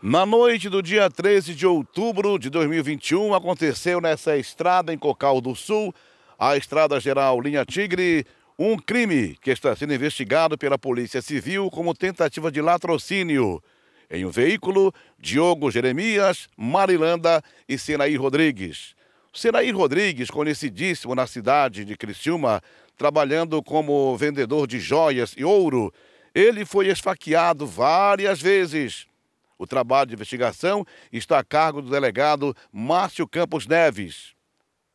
Na noite do dia 13 de outubro de 2021, aconteceu nessa estrada em Cocal do Sul, a Estrada Geral Linha Tigre, um crime que está sendo investigado pela Polícia Civil como tentativa de latrocínio. Em um veículo, Diogo Jeremias, Marilanda e Senair Rodrigues. Senair Rodrigues, conhecidíssimo na cidade de Criciúma, trabalhando como vendedor de joias e ouro, ele foi esfaqueado várias vezes. O trabalho de investigação está a cargo do delegado Márcio Campos Neves.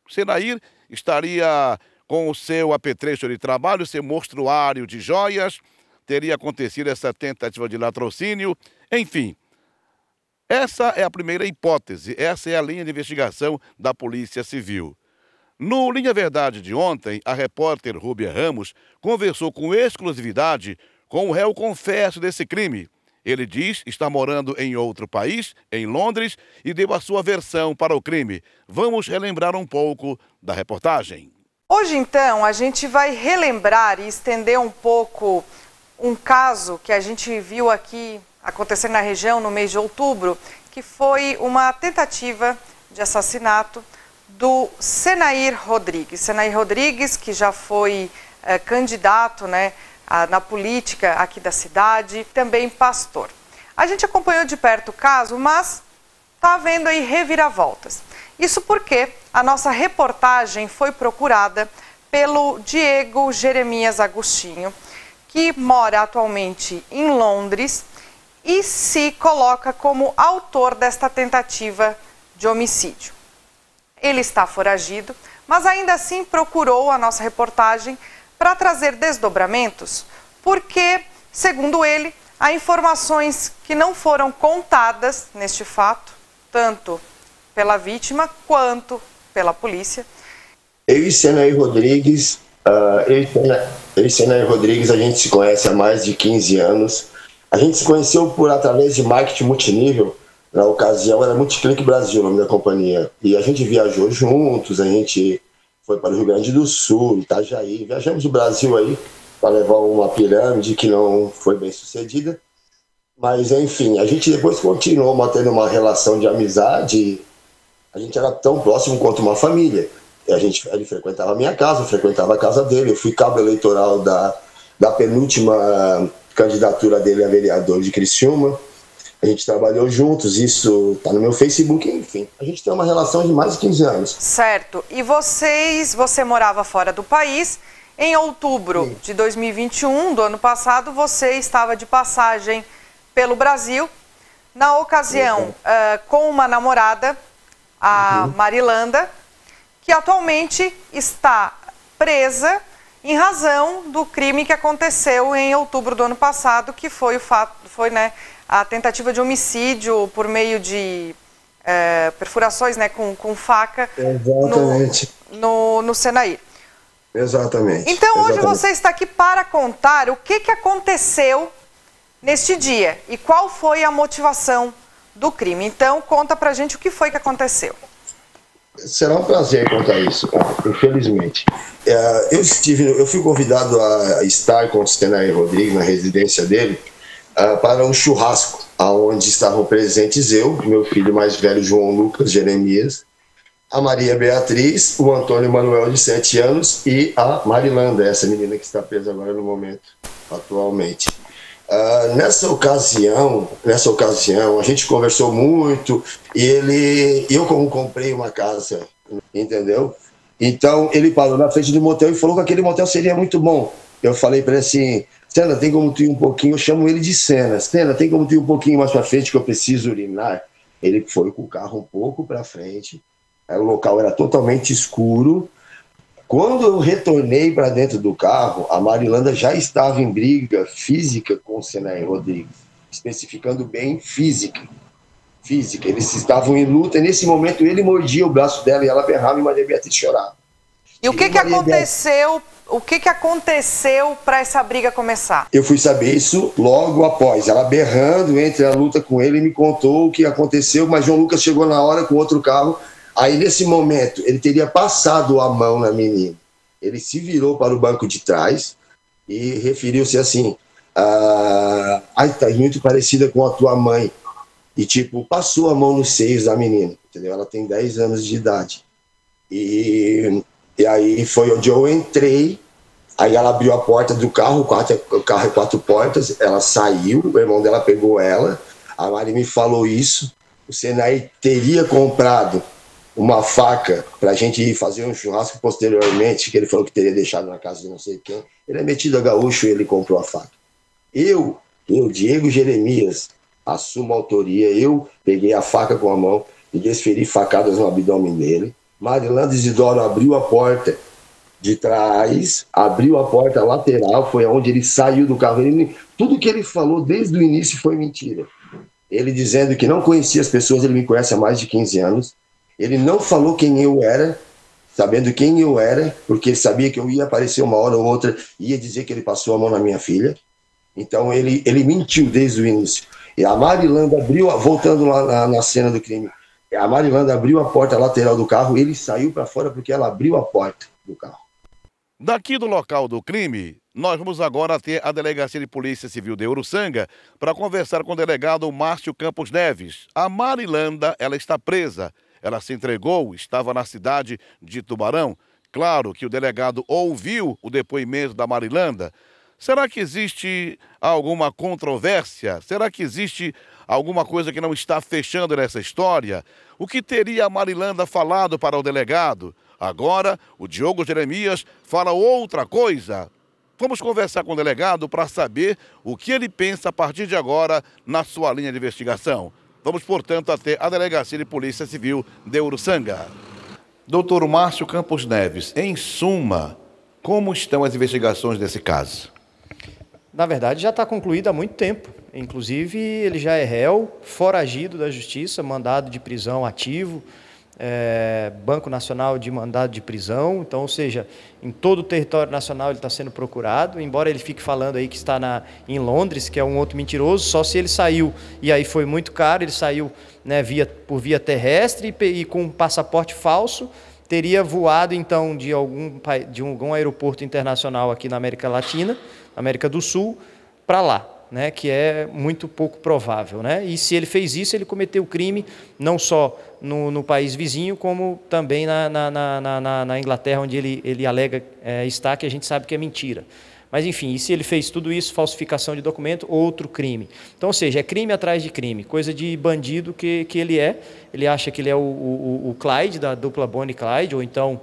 Senair estaria com o seu apetrecho de trabalho, seu mostruário de joias, teria acontecido essa tentativa de latrocínio, enfim. Essa é a primeira hipótese, essa é a linha de investigação da Polícia Civil. No Linha Verdade de ontem, a repórter Rúbia Ramos conversou com exclusividade com o réu confesso desse crime. Ele diz estar morando em outro país, em Londres, e deu a sua versão para o crime. Vamos relembrar um pouco da reportagem. Hoje, então, a gente vai relembrar e estender um pouco um caso que a gente viu aqui acontecer na região no mês de outubro, que foi uma tentativa de assassinato do Senair Rodrigues. Senair Rodrigues, que já foi candidato, na política aqui da cidade, também pastor. A gente acompanhou de perto o caso, mas está havendo aí reviravoltas. Isso porque a nossa reportagem foi procurada pelo Diego Jeremias Agostinho, que mora atualmente em Londres e se coloca como autor desta tentativa de homicídio. Ele está foragido, mas ainda assim procurou a nossa reportagem para trazer desdobramentos, porque, segundo ele, há informações que não foram contadas neste fato, tanto pela vítima quanto pela polícia. Eu e Senair Rodrigues, a gente se conhece há mais de 15 anos. A gente se conheceu através de marketing multinível. Na ocasião era Multiclick Brasil, o nome da companhia. E a gente viajou juntos, a gente foi para o Rio Grande do Sul, Itajaí. Viajamos o Brasil aí para levar uma pirâmide que não foi bem sucedida. Mas, enfim, a gente depois continuou mantendo uma relação de amizade. A gente era tão próximo quanto uma família. Ele frequentava a minha casa, eu frequentava a casa dele. Eu fui cabo eleitoral da penúltima candidatura dele a vereador de Criciúma. A gente trabalhou juntos, isso está no meu Facebook, enfim. A gente tem uma relação de mais de 15 anos. Certo. E você morava fora do país. Em outubro de 2021, do ano passado, você estava de passagem pelo Brasil. Na ocasião, com uma namorada, a Marilanda, que atualmente está presa em razão do crime que aconteceu em outubro do ano passado, que foi a tentativa de homicídio por meio de perfurações com faca. Exatamente. No Senair. Exatamente. Então hoje você está aqui para contar o que aconteceu neste dia e qual foi a motivação do crime. Então conta pra gente o que foi que aconteceu. Será um prazer contar isso, infelizmente. Eu fui convidado a estar com o Senair Rodrigues na residência dele para um churrasco, onde estavam presentes eu, meu filho mais velho, João Lucas Jeremias, a Maria Beatriz, o Antônio Manuel, de 7 anos, e a Marilanda, essa menina que está presa agora no momento, atualmente. Nessa ocasião, a gente conversou muito, e eu como comprei uma casa, entendeu? Então, ele parou na frente do motel e falou que aquele motel seria muito bom. Eu falei para ele assim: Sena, tem como tu ir um pouquinho? Eu chamo ele de Sena. Sena, tem como tu ir um pouquinho mais para frente que eu preciso urinar? Ele foi com o carro um pouco para frente. O local era totalmente escuro. Quando eu retornei para dentro do carro, a Marilanda já estava em briga física com o Senair Rodrigues, especificando bem física. Eles estavam em luta, e nesse momento ele mordia o braço dela e ela berrava e Maria Beatriz chorava. E o que aconteceu? O que aconteceu para essa briga começar? Eu fui saber isso logo após. Ela berrando entre a luta com ele, me contou o que aconteceu, mas João Lucas chegou na hora com outro carro. Aí, nesse momento, ele teria passado a mão na menina. Ele se virou para o banco de trás e referiu-se assim: tá muito parecida com a tua mãe. e, tipo, passou a mão nos seios da menina, entendeu? Ela tem 10 anos de idade. E aí foi onde eu entrei, aí ela abriu a porta do carro, o carro é 4 portas, ela saiu, o irmão dela pegou ela, a Mari me falou isso, o Senai teria comprado uma faca pra gente ir fazer um churrasco posteriormente, que ele falou que teria deixado na casa de não sei quem. Ele é metido a gaúcho e ele comprou a faca. Eu, Diego Jeremias, assumo a autoria, eu peguei a faca com a mão e desferi facadas no abdômen dele. Marilanda Isidoro abriu a porta de trás, abriu a porta lateral, foi onde ele saiu do carro. Tudo que ele falou desde o início foi mentira. Ele dizendo que não conhecia as pessoas, ele me conhece há mais de 15 anos. Ele não falou quem eu era, sabendo quem eu era, porque ele sabia que eu ia aparecer uma hora ou outra, ia dizer que ele passou a mão na minha filha. Então ele mentiu desde o início. E a Marilanda abriu, voltando lá na cena do crime, a Marilanda abriu a porta lateral do carro, ele saiu para fora porque ela abriu a porta do carro. Daqui do local do crime, nós vamos agora até a Delegacia de Polícia Civil de Uruçanga para conversar com o delegado Márcio Campos Neves. A Marilanda, ela está presa. Ela se entregou, estava na cidade de Tubarão. Claro que o delegado ouviu o depoimento da Marilanda. Será que existe alguma controvérsia? Será que existe alguma coisa que não está fechando nessa história? O que teria a Marilanda falado para o delegado? Agora, o Diogo Jeremias fala outra coisa. Vamos conversar com o delegado para saber o que ele pensa a partir de agora na sua linha de investigação. Vamos, portanto, até a Delegacia de Polícia Civil de Uruçanga. Doutor Márcio Campos Neves, em suma, como estão as investigações desse caso? Na verdade, já está concluído há muito tempo. Inclusive, ele já é réu, foragido da Justiça, mandado de prisão ativo, Banco Nacional de mandado de prisão. Então, ou seja, em todo o território nacional ele está sendo procurado, embora ele fique falando aí que está em Londres, que é um outro mentiroso, só se ele saiu, e aí foi muito caro, ele saiu, né, por via terrestre e com um passaporte falso, teria voado então de algum aeroporto internacional aqui na América Latina, América do Sul, para lá, né, que é muito pouco provável, né? E se ele fez isso, ele cometeu crime não só no país vizinho, como também na Inglaterra, onde ele alega estar, que a gente sabe que é mentira. Mas, enfim, e se ele fez tudo isso, falsificação de documento, outro crime. Então, ou seja, é crime atrás de crime, coisa de bandido que ele é. Ele acha que ele é o Clyde, da dupla Bonnie e Clyde, ou então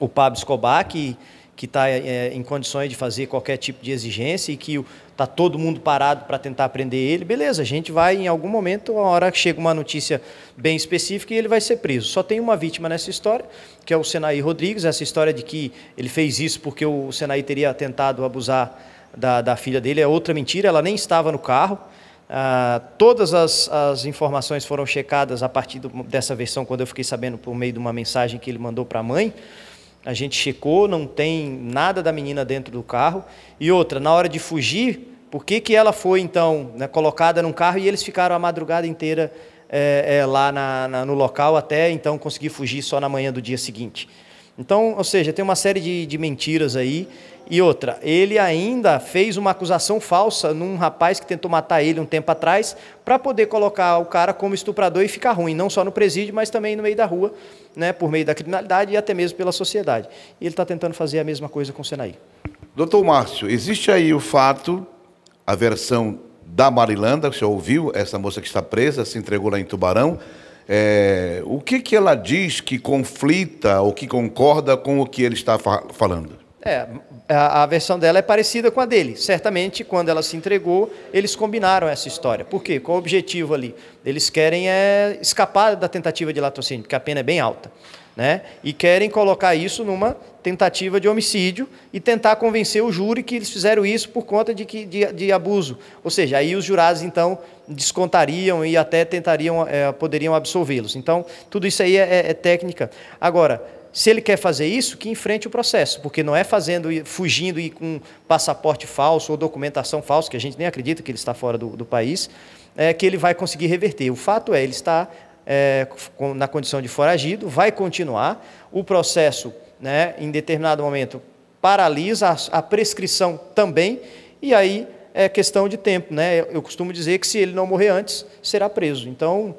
o Pablo Escobar, que está em condições de fazer qualquer tipo de exigência e que está todo mundo parado para tentar prender ele. Beleza, a gente vai, em algum momento, a hora que chega uma notícia bem específica, e ele vai ser preso. Só tem uma vítima nessa história, que é o Senaí Rodrigues, essa história de que ele fez isso porque o Senaí teria tentado abusar da filha dele é outra mentira, ela nem estava no carro. Todas as informações foram checadas a partir dessa versão, quando eu fiquei sabendo por meio de uma mensagem que ele mandou para a mãe. A gente checou, não tem nada da menina dentro do carro. E outra, na hora de fugir, por que ela foi, então, né, colocada num carro e eles ficaram a madrugada inteira lá no local até, então, conseguir fugir só na manhã do dia seguinte? Então, ou seja, tem uma série de mentiras aí. E outra, ele ainda fez uma acusação falsa num rapaz que tentou matar ele um tempo atrás, para poder colocar o cara como estuprador e ficar ruim, não só no presídio, mas também no meio da rua, né, por meio da criminalidade e até mesmo pela sociedade. E ele está tentando fazer a mesma coisa com o Senaí. Doutor Márcio, existe aí o fato, a versão da Marilanda, que você ouviu, essa moça que está presa, se entregou lá em Tubarão. O que ela diz que conflita ou que concorda com o que ele está falando? A versão dela é parecida com a dele. Certamente, quando ela se entregou, eles combinaram essa história. Por quê? Qual o objetivo ali? Eles querem escapar da tentativa de latrocínio, porque a pena é bem alta, né? E querem colocar isso numa tentativa de homicídio e tentar convencer o júri que eles fizeram isso por conta de abuso. Ou seja, aí os jurados, então, descontariam e até poderiam absolvê-los. Então, tudo isso aí é técnica. Agora, se ele quer fazer isso, que enfrente o processo, porque não é fugindo e com passaporte falso ou documentação falsa, que a gente nem acredita que ele está fora do país, que ele vai conseguir reverter. O fato ele está na condição de foragido, vai continuar, o processo, né, em determinado momento paralisa, a prescrição também, e aí é questão de tempo, né? Eu costumo dizer que se ele não morrer antes, será preso. Então,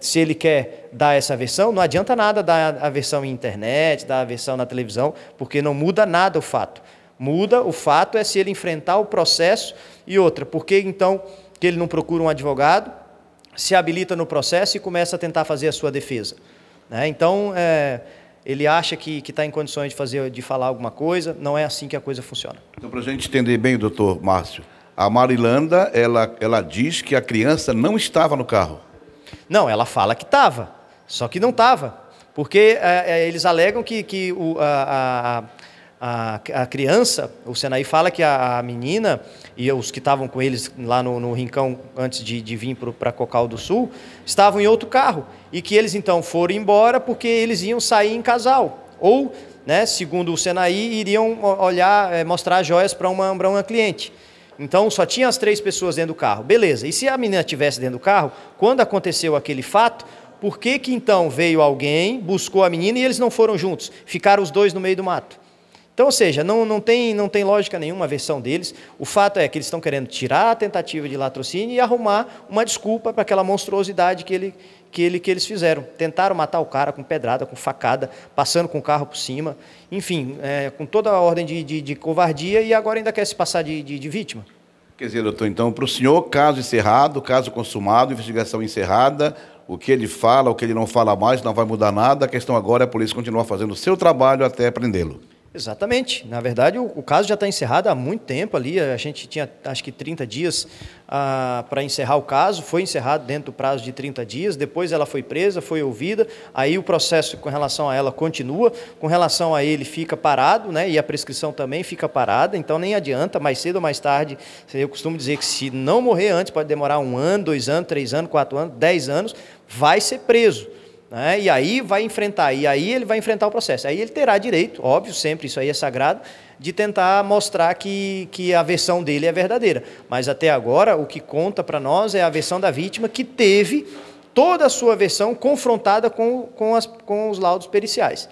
se ele quer dar essa versão, não adianta nada dar a versão em internet, dar a versão na televisão, porque não muda nada o fato. Muda o fato é se ele enfrentar o processo e outra. Por que então que ele não procura um advogado, se habilita no processo e começa a tentar fazer a sua defesa? Né? Então, ele acha que está em condições de falar alguma coisa, não é assim que a coisa funciona. Então, para a gente entender bem, doutor Márcio, a Marilanda, ela diz que a criança não estava no carro. Não, ela fala que estava, só que não estava, porque eles alegam que a criança, o Senaí fala que a menina e os que estavam com eles lá no Rincão antes de vir para Cocal do Sul, estavam em outro carro e que eles então foram embora porque eles iam sair em casal ou, né, segundo o Senaí, iriam mostrar joias para uma cliente. Então só tinha as 3 pessoas dentro do carro, beleza. E se a menina estivesse dentro do carro, quando aconteceu aquele fato, por que então veio alguém, buscou a menina e eles não foram juntos? Ficaram os 2 no meio do mato. Então, ou seja, não tem lógica nenhuma a versão deles. O fato é que eles estão querendo tirar a tentativa de latrocínio e arrumar uma desculpa para aquela monstruosidade que eles fizeram. Tentaram matar o cara com pedrada, com facada, passando com o carro por cima, enfim, com toda a ordem de covardia e agora ainda quer se passar de vítima. Quer dizer, doutor, então, para o senhor, caso encerrado, caso consumado, investigação encerrada, o que ele fala, o que ele não fala mais, não vai mudar nada, a questão agora é a polícia continuar fazendo o seu trabalho até prendê-lo. Exatamente. Na verdade, o caso já está encerrado há muito tempo ali. A gente tinha, acho que 30 dias para encerrar o caso. Foi encerrado dentro do prazo de 30 dias. Depois ela foi presa, foi ouvida. Aí o processo com relação a ela continua. Com relação a ele fica parado, né? E a prescrição também fica parada. Então nem adianta, mais cedo ou mais tarde. Eu costumo dizer que se não morrer antes, pode demorar 1 ano, 2 anos, 3 anos, 4 anos, 10 anos, vai ser preso. E aí ele vai enfrentar o processo. Aí ele terá direito, óbvio, sempre, isso aí é sagrado, de tentar mostrar que a versão dele é verdadeira. Mas até agora, o que conta para nós é a versão da vítima que teve toda a sua versão confrontada com os laudos periciais.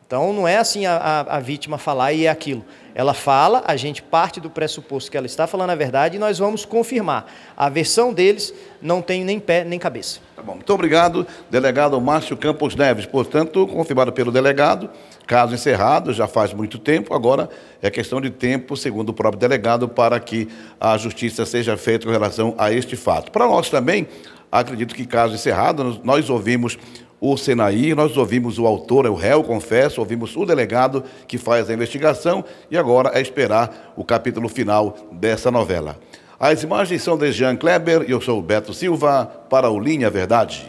Então, não é assim a vítima falar e é aquilo. Ela fala, a gente parte do pressuposto que ela está falando a verdade e nós vamos confirmar. A versão deles não tem nem pé nem cabeça. Tá bom, muito obrigado, delegado Márcio Campos Neves. Portanto, confirmado pelo delegado, caso encerrado, já faz muito tempo, agora é questão de tempo, segundo o próprio delegado, para que a justiça seja feita com relação a este fato. Para nós também, acredito que caso encerrado, nós ouvimos o Senaí, nós ouvimos o autor, o réu, confesso, ouvimos o delegado que faz a investigação e agora é esperar o capítulo final dessa novela. As imagens são de Jean Kleber e eu sou o Beto Silva para o Linha Verdade.